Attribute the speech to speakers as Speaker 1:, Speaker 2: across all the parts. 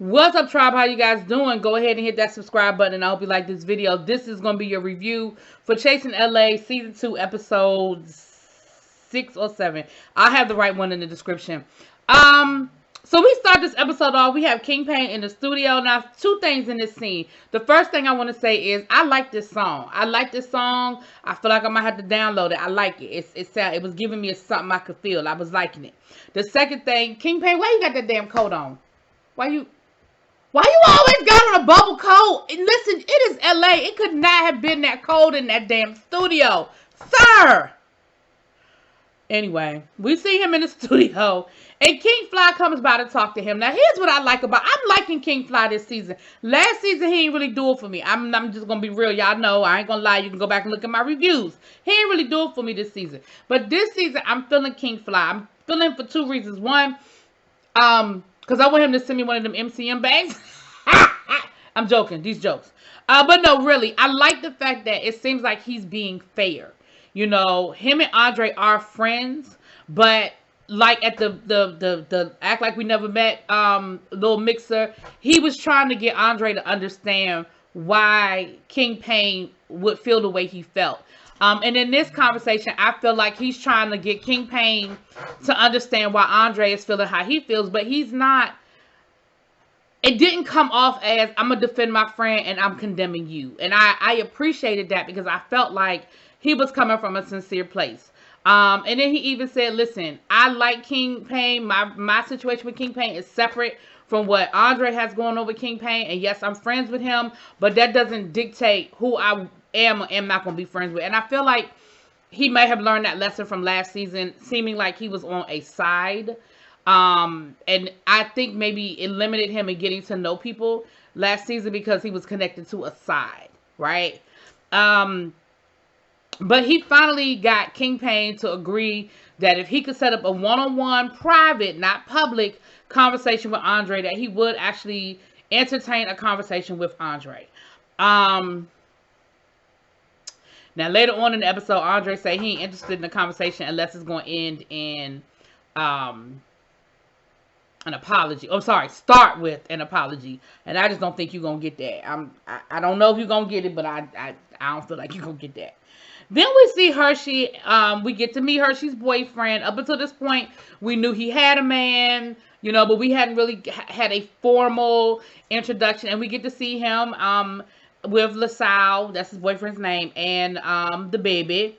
Speaker 1: What's up, tribe? How you guys doing? Go ahead and hit that subscribe button, and I hope you like this video. This is going to be your review for Chasing LA Season 2, Episode 6 or 7. I'll have the right one in the description. So we start this episode off. We have King Pain in the studio. Now, two things in this scene. The first thing I want to say is I like this song. I like this song. I feel like I might have to download it. I like it. It was giving me something I could feel. I was liking it. The second thing, King Pain, why you got that damn coat on? Why you always got on a bubble coat? And listen, it is LA. It could not have been that cold in that damn studio, sir. Anyway, we see him in the studio, and King Fly comes by to talk to him. Now, here's what I like about, I'm liking King Fly this season. Last season, he ain't really do it for me. I'm just going to be real. Y'all know, I ain't going to lie. You can go back and look at my reviews. He ain't really do it for me this season. But this season, I'm feeling King Fly. I'm feeling him for two reasons. One, because I want him to send me one of them MCM bags. I'm joking. These jokes. But no, really, I like the fact that it seems like he's being fair. You know, him and Andre are friends, but like at the Act Like We Never Met little mixer, he was trying to get Andre to understand why King Pain would feel the way he felt. And in this conversation, I feel like he's trying to get King Pain to understand why Andre is feeling how he feels, but he's not. It didn't come off as I'm going to defend my friend and I'm condemning you. And I appreciated that because I felt like he was coming from a sincere place. And then he even said, listen, I like King Pain. My situation with King Pain is separate from what Andre has going on with King Pain. And yes, I'm friends with him, but that doesn't dictate who I am or am not going to be friends with. And I feel like he may have learned that lesson from last season, seeming like he was on a side. And I think maybe it limited him in getting to know people last season because he was connected to a side, right? But he finally got King Pain to agree that if he could set up a one-on-one, private, not public, conversation with Andre, that he would actually entertain a conversation with Andre. Now, later on in the episode, Andre say he ain't interested in the conversation unless it's going to end in an apology. Oh, sorry, start with an apology. And I just don't think you're going to get that. I don't know if you're going to get it, but I don't feel like you're going to get that. Then we see Hershey. We get to meet Hershey's boyfriend. Up until this point, we knew he had a man, you know, but we hadn't really had a formal introduction. And we get to see him with LaSalle, that's his boyfriend's name, and the baby.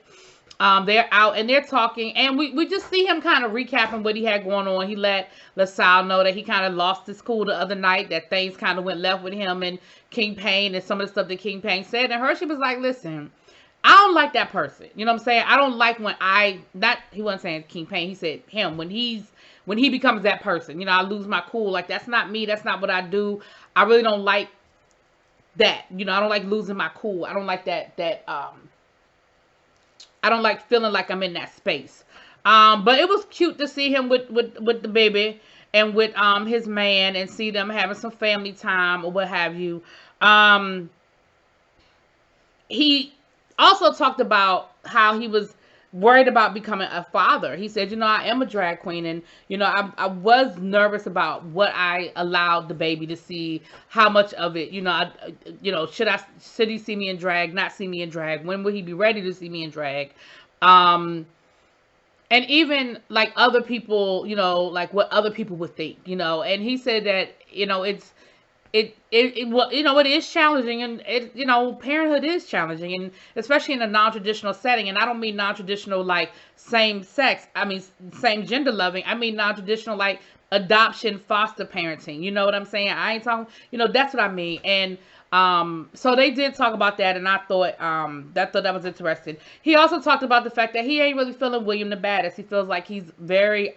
Speaker 1: They're out and they're talking, and we just see him kind of recapping what he had going on. He let LaSalle know that he kind of lost his cool the other night, that things kind of went left with him and King Pain and some of the stuff that King Pain said. And Hershey was like, listen, I don't like that person. You know what I'm saying? I don't like when he wasn't saying King Pain, he said him, when he becomes that person. You know, I lose my cool. Like, that's not me. That's not what I do. I really don't like that. You know, I don't like losing my cool. I don't like that I don't like feeling like I'm in that space. But it was cute to see him with the baby and with his man, and see them having some family time or what have you. He also talked about how he was worried about becoming a father. He said, you know, I am a drag queen, and you know, I was nervous about what I allowed the baby to see, how much of it, you know, should he see me in drag, not see me in drag, when will he be ready to see me in drag, and even like other people, you know, like what other people would think, you know. And he said that, you know, it is challenging, and you know, parenthood is challenging, and especially in a non-traditional setting. And I don't mean non-traditional like same sex. I mean same gender loving. I mean non-traditional like adoption, foster parenting. You know what I'm saying? I ain't talking. You know, that's what I mean. And so they did talk about that, and I thought that was interesting. He also talked about the fact that he ain't really feeling William the baddest. He feels like he's very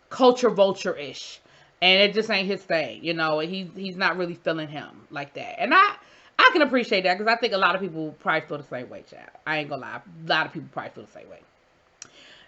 Speaker 1: culture vulture-ish. And it just ain't his thing, you know. He's not really feeling him like that. And I can appreciate that, because I think a lot of people probably feel the same way, child. I ain't gonna lie. A lot of people probably feel the same way.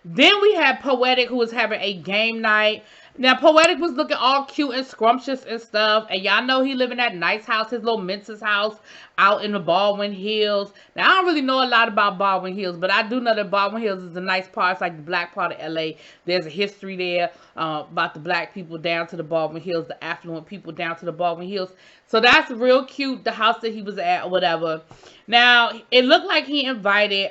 Speaker 1: Then we had Poetic, who was having a game night. Now, Poetic was looking all cute and scrumptious and stuff. And y'all know he live in that nice house, his little Mensa's house out in the Baldwin Hills. Now, I don't really know a lot about Baldwin Hills, but I do know that Baldwin Hills is a nice part. It's like the black part of LA. There's a history there about the black people down to the Baldwin Hills, the affluent people down to the Baldwin Hills. So that's real cute, the house that he was at or whatever. Now, it looked like he invited...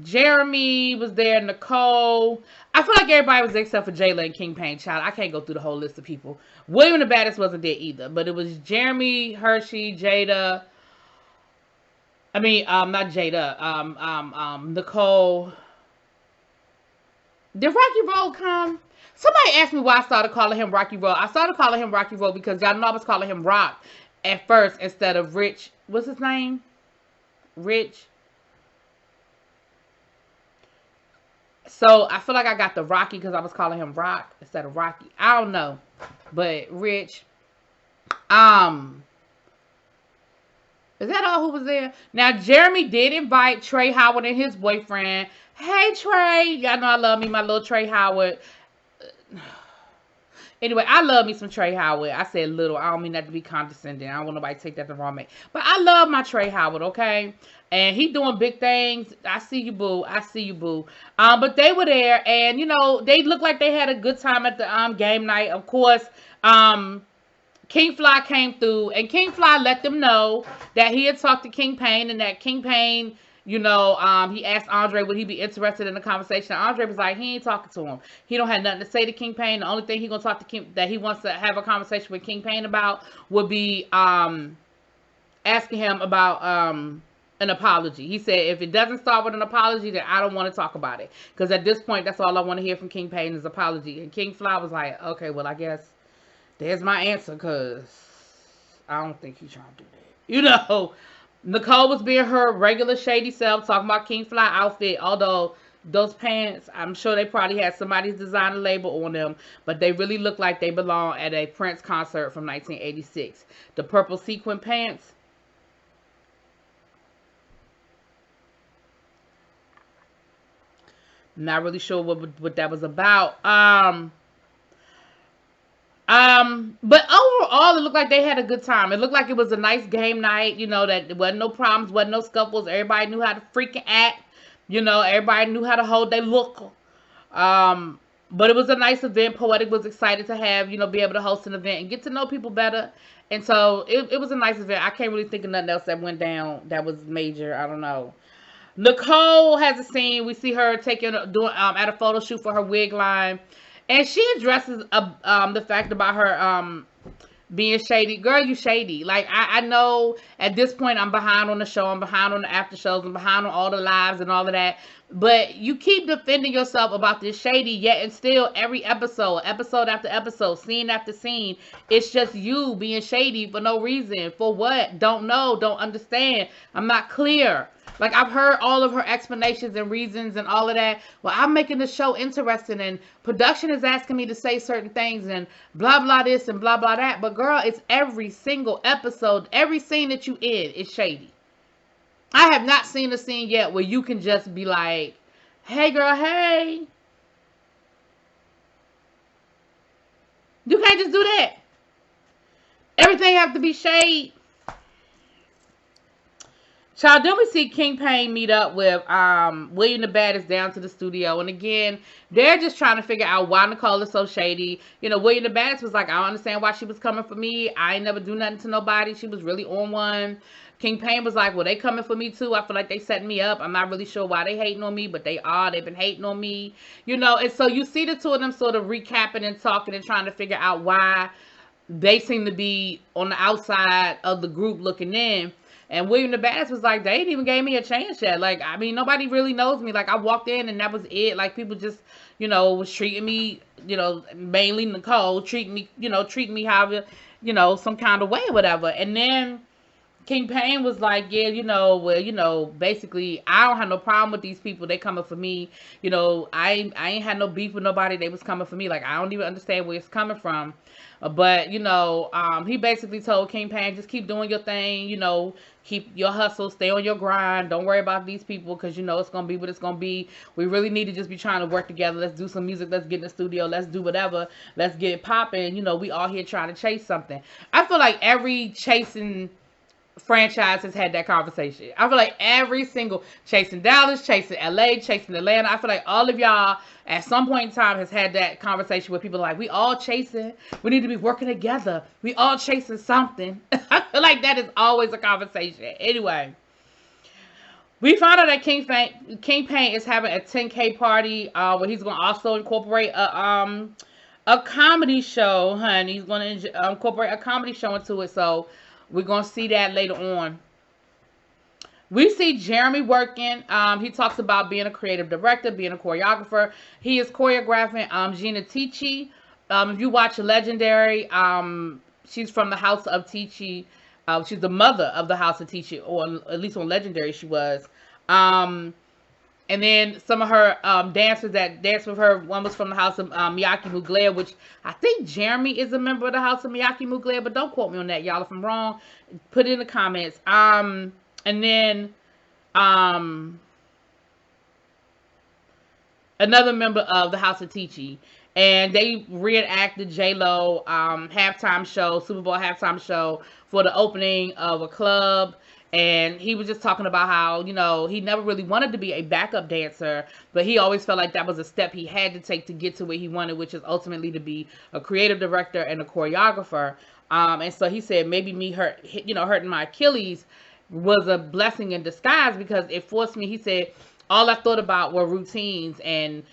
Speaker 1: Jeremy was there, Nicole. I feel like everybody was there except for Jayla and King Payne. Child, I can't go through the whole list of people. William the Baddest wasn't there either, but it was Jeremy, Hershey, Jada. I mean, not Jada. Nicole. Did Rocky Road come? Somebody asked me why I started calling him Rocky Road. I started calling him Rocky Road because y'all know I was calling him Rock at first instead of Rich. What's his name? Rich. So I feel like I got the Rocky because I was calling him Rock instead of Rocky. I don't know. But Rich. Is that all who was there? Now Jeremy did invite Trey Howard and his boyfriend. Hey Trey. Y'all know I love me, my little Trey Howard. Anyway, I love me some Trey Howard. I said little. I don't mean that to be condescending. I don't want nobody to take that the wrong way. But I love my Trey Howard, okay? And he doing big things. I see you, boo. I see you, boo. But they were there, and, you know, they looked like they had a good time at the game night. Of course, King Fly came through, and King Fly let them know that he had talked to King Payne, and that King Payne... You know, he asked Andre would he be interested in the conversation. Andre was like, he ain't talking to him. He don't have nothing to say to King Payne. The only thing he gonna talk to King that he wants to have a conversation with King Payne about would be asking him about an apology. He said if it doesn't start with an apology, then I don't want to talk about it. Because at this point, that's all I want to hear from King Payne is apology. And King Fly was like, okay, well I guess there's my answer, because I don't think he's trying to do that. You know. Nicole was being her regular shady self, talking about King Fly outfit, although those pants, I'm sure they probably had somebody's designer label on them, but they really look like they belong at a Prince concert from 1986. The purple sequin pants. Not really sure what that was about. But overall, it looked like they had a good time. It looked like it was a nice game night, you know, that there wasn't no problems, wasn't no scuffles. Everybody knew how to freaking act, you know, everybody knew how to hold their look. But it was a nice event. Poetic was excited to have, you know, be able to host an event and get to know people better. And so it was a nice event. I can't really think of nothing else that went down that was major. I don't know. Nicole has a scene. We see her doing at a photo shoot for her wig line. And she addresses the fact about her being shady. Girl, you shady. Like, I know at this point I'm behind on the show. I'm behind on the after shows. I'm behind on all the lives and all of that. But you keep defending yourself about this shady, yet and still every episode after episode, scene after scene, it's just you being shady for no reason. For what? Don't know. Don't understand. I'm not clear. Like, I've heard all of her explanations and reasons and all of that. Well, I'm making the show interesting, and production is asking me to say certain things and blah, blah this and blah, blah that. But, girl, it's every single episode, every scene that you in is shady. I have not seen a scene yet where you can just be like, hey, girl, hey. You can't just do that. Everything have to be shade. Child, then we see King Payne meet up with William the Baddest down to the studio. And again, they're just trying to figure out why Nicole is so shady. You know, William the Baddest was like, I don't understand why she was coming for me. I ain't never do nothing to nobody. She was really on one. King Payne was like, well, they coming for me too. I feel like they setting me up. I'm not really sure why they hating on me, but they are. They've been hating on me. You know, and so you see the two of them sort of recapping and talking and trying to figure out why they seem to be on the outside of the group looking in. And William the Baddest was like, they ain't even gave me a chance yet. Like, I mean, nobody really knows me. Like, I walked in and that was it. Like, people just, you know, was treating me, you know, mainly Nicole, treating me how, you know, some kind of way or whatever. And then King Payne was like, yeah, basically, I don't have no problem with these people. They coming for me. I ain't had no beef with nobody. They was coming for me. Like, I don't even understand where it's coming from. But, he basically told King Payne, just keep doing your thing, keep your hustle, stay on your grind. Don't worry about these people because, it's going to be what it's going to be. We really need to just be trying to work together. Let's do some music. Let's get in the studio. Let's do whatever. Let's get it popping. We all here trying to chase something. I feel like every chasing franchise has had that conversation. I feel like every single chasing Dallas, chasing LA, chasing Atlanta. I feel like all of y'all at some point in time has had that conversation where people are like, we all chasing. We need to be working together. We all chasing something. I feel like that is always a conversation. Anyway, we found out that King Payne is having a 10K party where he's going to also incorporate a comedy show, honey. He's going to incorporate a comedy show into it. So we're going to see that later on. We see Jeremy working. He talks about being a creative director, being a choreographer. He is choreographing Gina Ticci. If you watch Legendary, she's from the House of Ticci. She's the mother of the House of Ticci, or at least on Legendary she was. And then some of her dancers that danced with her, one was from the House of Miyake Mugler, which I think Jeremy is a member of the House of Miyake Mugler, but don't quote me on that, y'all. If I'm wrong, put it in the comments. And then another member of the House of Ticci. And they reenacted J-Lo halftime show, Super Bowl halftime show for the opening of a club. And he was just talking about how, he never really wanted to be a backup dancer, but he always felt like that was a step he had to take to get to where he wanted, which is ultimately to be a creative director and a choreographer. And so he said maybe me hurting my Achilles was a blessing in disguise because it forced me, he said, all I thought about were routines and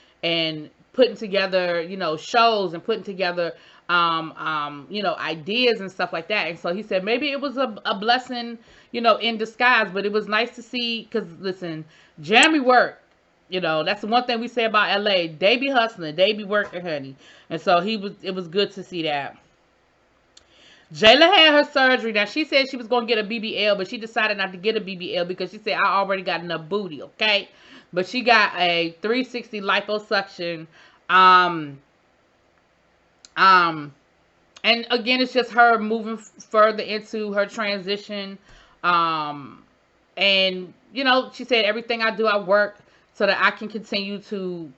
Speaker 1: putting together, shows and putting together ideas and stuff like that. And so he said maybe it was a blessing, in disguise, but it was nice to see, because listen, Jeremy worked, that's the one thing we say about LA. They be hustling, they be working, honey. And so it was good to see that. Jayla had her surgery. Now, she said she was going to get a BBL, but she decided not to get a BBL because she said, I already got enough booty, okay? But she got a 360 liposuction. And again, it's just her moving further into her transition. And, she said, everything I do, I work so that I can continue to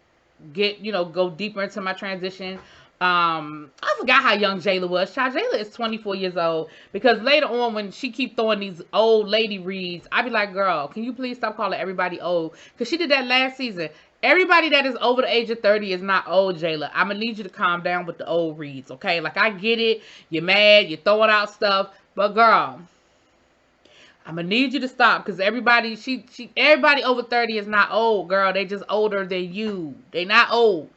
Speaker 1: get, go deeper into my transition. I forgot how young Jayla was. Child, Jayla is 24 years old, because later on when she keep throwing these old lady reads, I be like, girl, can you please stop calling everybody old? Because she did that last season. Everybody that is over the age of 30 is not old, Jayla. I'm going to need you to calm down with the old reads, okay? Like, I get it. You're mad. You're throwing out stuff. But, girl, I'm going to need you to stop, because everybody over 30 is not old, girl. They just older than you. They not old.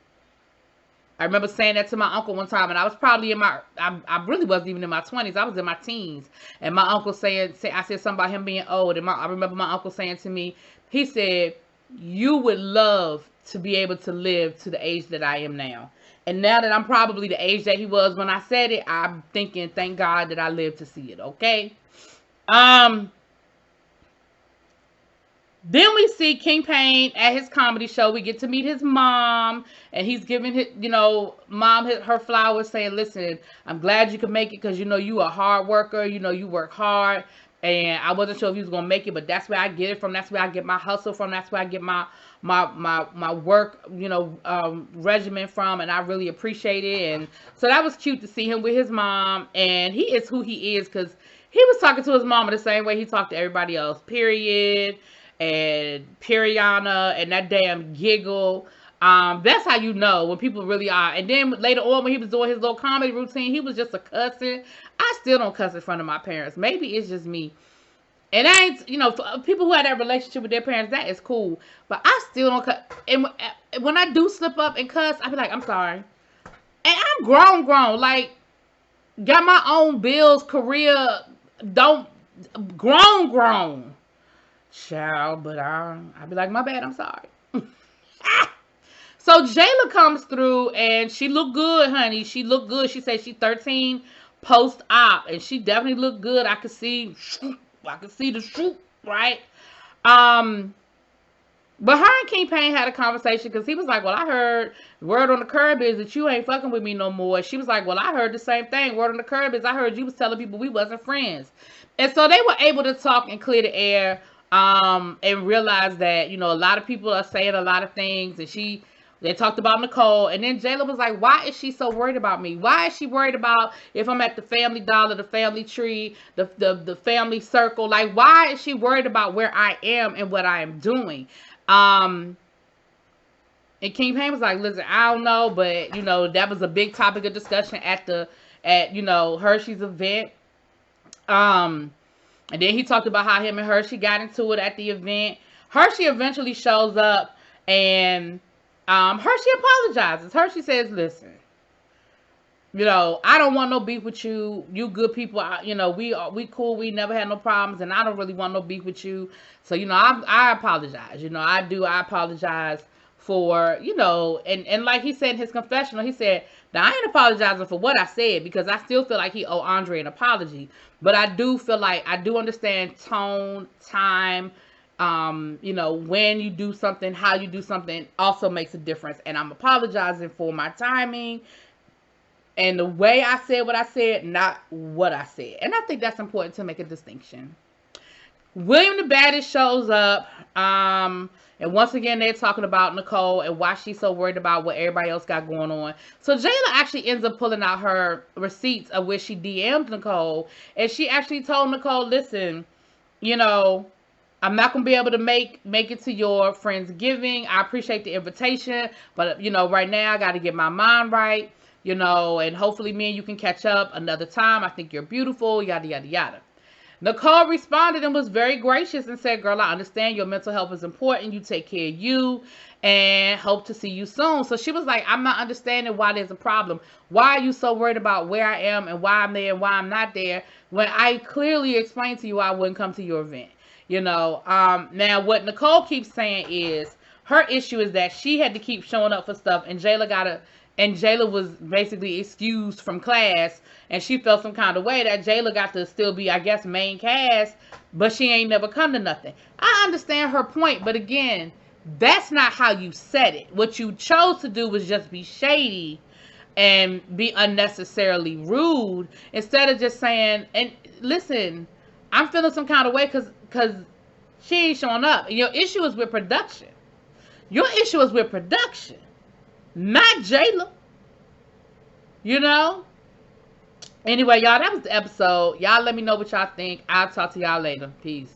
Speaker 1: I remember saying that to my uncle one time, and I was probably I really wasn't even in my 20s. I was in my teens. And my uncle I said something about him being old. And I remember my uncle saying to me, he said, you would love to be able to live to the age that I am now. And now that I'm probably the age that he was when I said it, I'm thinking, thank God that I lived to see it, okay? Then we see King Payne at his comedy show. We get to meet his mom, and he's giving his, mom her flowers, saying, listen, I'm glad you could make it because, you a hard worker. You work hard, and I wasn't sure if you was going to make it, but that's where I get it from. That's where I get my hustle from. That's where I get my work, regimen from, and I really appreciate it. And so that was cute to see him with his mom, and he is who he is, because he was talking to his mama the same way he talked to everybody else, period. And Periana and that damn giggle. That's how you know when people really are. And then later on, when he was doing his little comedy routine, he was just a cussing. I still don't cuss in front of my parents. Maybe it's just me. And I ain't, for people who had that relationship with their parents, that is cool. But I still don't cuss. And when I do slip up and cuss, I be like, I'm sorry. And I'm grown. Like, got my own bills, career, grown. Child, but I'll be like, my bad, I'm sorry. So Jayla comes through, and she looked good, honey. She looked good. She said she's 13 post-op, and she definitely looked good. I could see I can see the shoot, right? Um, but her and King Payne had a conversation because he was like, well, I heard word on the curb is that you ain't fucking with me no more. She was like, well, I heard the same thing. Word on the curb is I heard you was telling people we wasn't friends. And so they were able to talk and clear the air, and realize that, a lot of people are saying a lot of things. And they talked about Nicole. And then Jayla was like, why is she so worried about me? Why is she worried about if I'm at the Family Dollar, the family tree, the family circle? Like, why is she worried about where I am and what I am doing? And King Payne was like, listen, I don't know, but that was a big topic of discussion at Hershey's event. And then he talked about how him and Hershey got into it at the event. Hershey eventually shows up, and Hershey apologizes. Hershey says, listen, I don't want no beef with you. You good people. We cool. We never had no problems, and I don't really want no beef with you. So, I apologize. I apologize for, and like he said in his confessional, he said, now I ain't apologizing for what I said because I still feel like he owe Andre an apology. But I do feel like I do understand tone, time, when you do something, how you do something also makes a difference. And I'm apologizing for my timing and the way I said what I said, not what I said. And I think that's important to make a distinction. William the Baddest shows up. And once again, they're talking about Nicole and why she's so worried about what everybody else got going on. So Jayla actually ends up pulling out her receipts of where she DM'd Nicole. And she actually told Nicole, listen, I'm not going to be able to make it to your Friendsgiving. I appreciate the invitation. But, right now I got to get my mind right. And hopefully me and you can catch up another time. I think you're beautiful, yada, yada, yada. Nicole responded and was very gracious and said, girl, I understand your mental health is important. You take care of you and hope to see you soon. So she was like, I'm not understanding why there's a problem. Why are you so worried about where I am and why I'm there and why I'm not there when I clearly explained to you I wouldn't come to your event? Now what Nicole keeps saying is her issue is that she had to keep showing up for stuff and Jayla was basically excused from class, and she felt some kind of way that Jayla got to still be, I guess, main cast, but she ain't never come to nothing. I understand her point, but again, that's not how you said it. What you chose to do was just be shady and be unnecessarily rude instead of just saying, and listen, I'm feeling some kind of way because she ain't showing up. And your issue is with production. Your issue is with production. Not Jayla. Anyway, y'all, that was the episode. Y'all let me know what y'all think. I'll talk to y'all later. Peace.